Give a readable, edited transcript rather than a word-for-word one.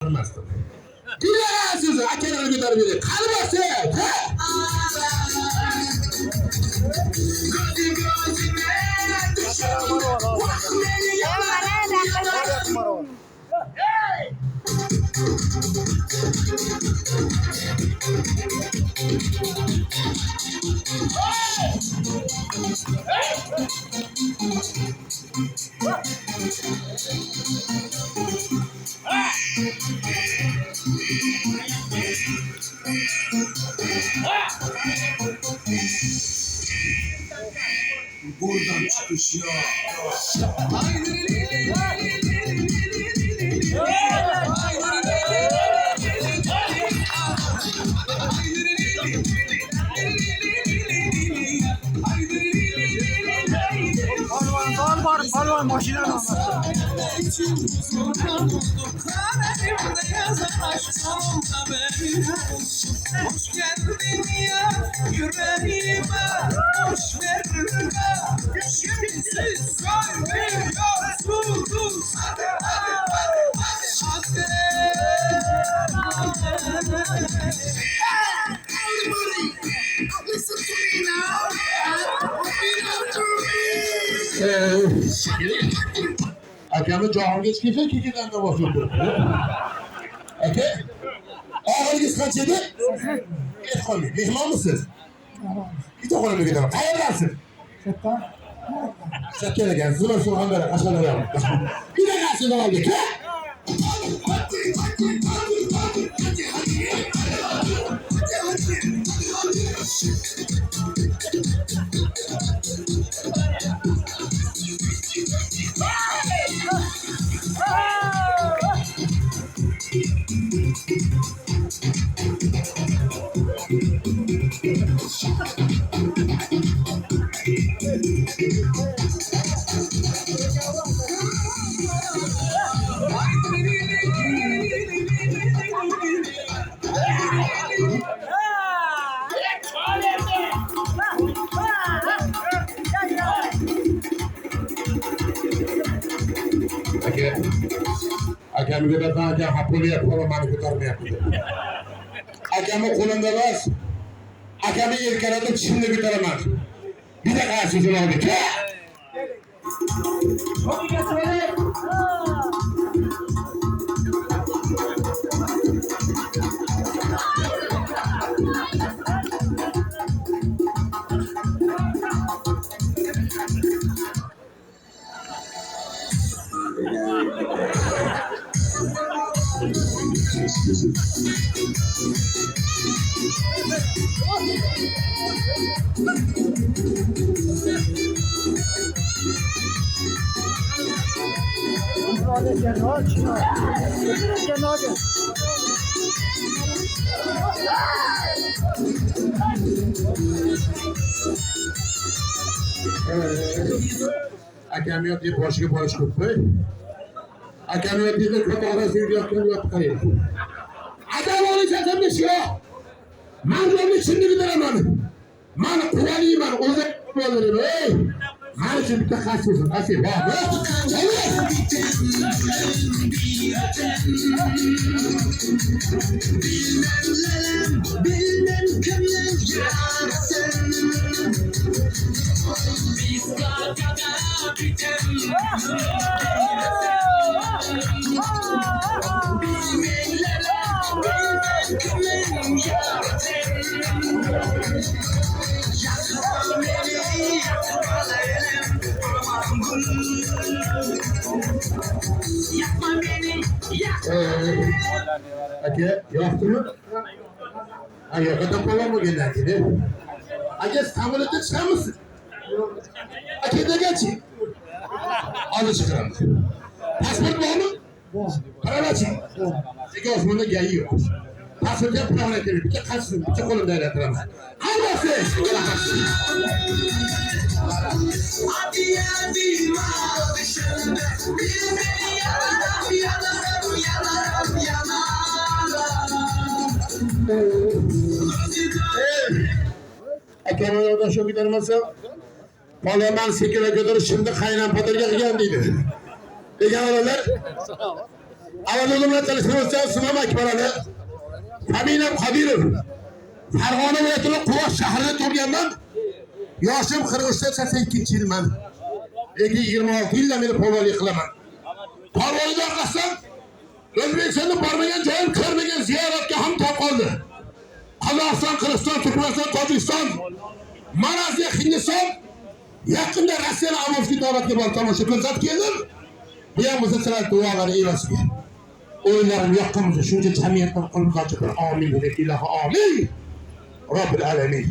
ko'tarmasdim. Bilarasiz, akalarni ko'tarib bering. Qalbasi, ha? Buradan çıkış ya. Palvan maşina mı? Hoş geldin ya yüreğime, hoş verme. Kimsiz söylüyorsunuz. Hadi hadi hadi hadi. Everybody, listen to me now. Repeat after me. Akamı Cahangir keyfe kikinden de basıyordu. Ake? Ağırlık kaçıydı? Et konu. Mihman mısınız? Bir de konumda gidelim. Hayırlarsın. Şekkere gel. Zıma soğanlara, aşağılara yapın. Bir de gelsin o halde. Akamı götürden akan hapını yapalım, bana kurtarma yapıyor. Akamı kolunda bas. Akamı ilkaradım, şimdi götüremez. Bir de karşısına oldu. Akamiyat diye başka barış kutlu. Akamiyat diye de kötü arasını yaptığını kayıp. Adam olacağım bir şey yok. Manzarın içinde gideremem. Man kullanayım ben. O zaman olurum. Her şey bir takasısın. Asıl. Bilmem kimler yarasın. Biz kakada bitem. Bilmem kimler yarasın. Yakma beni, yakma elim. Aman gül. Yakma beni, yakma. Ake, yaptı mı? Ay, yakada kola mı geldi? Ake, İstanbul'da çıkar mısın? Ake de geçin. Alı çıkaralım. Pasport var mı? Para açın. Peki Osman'da geliyor. Pasport yap, para verir. Bir de kaçsın, bir de kolunda öğretirem. Hadi Hadi hadi mağdışında. Bilmeni yanarım, yanarım, yanarım, yanarım. Akamın orada şu gidermezse Parlaman 8'e kadar şimdi kaynan patırga geldiydi. Peki aralar Avval bilan tanishtirmoqchi ismim Akbar Ali. Familiyam Qodirov. Farg'ona viloyatining Quyosh shahrida tug'ilganman. Yoshim 43-82 yilman. Lekin 26 yildan beri polvonlik qilaman. Polvonlik orqasidan O'zbekistonda bormagan joyim, ko'rmagan ziyoratga ham top qoldi. Qozog'iston, Qirg'iziston, Turkmaniston, Tojikiston, Malayziya, Hindiston, yaqinda Rossiyaning Amovskiy davlatga borib tomosha ko'rsatib keldim. Bu ham bizga sizlar duolari evaziga. O'yinlarim yoqqanmiz, shuncha jamiyatdan qolib qoldi. Amin. Ilohi amin. Robbil alamin.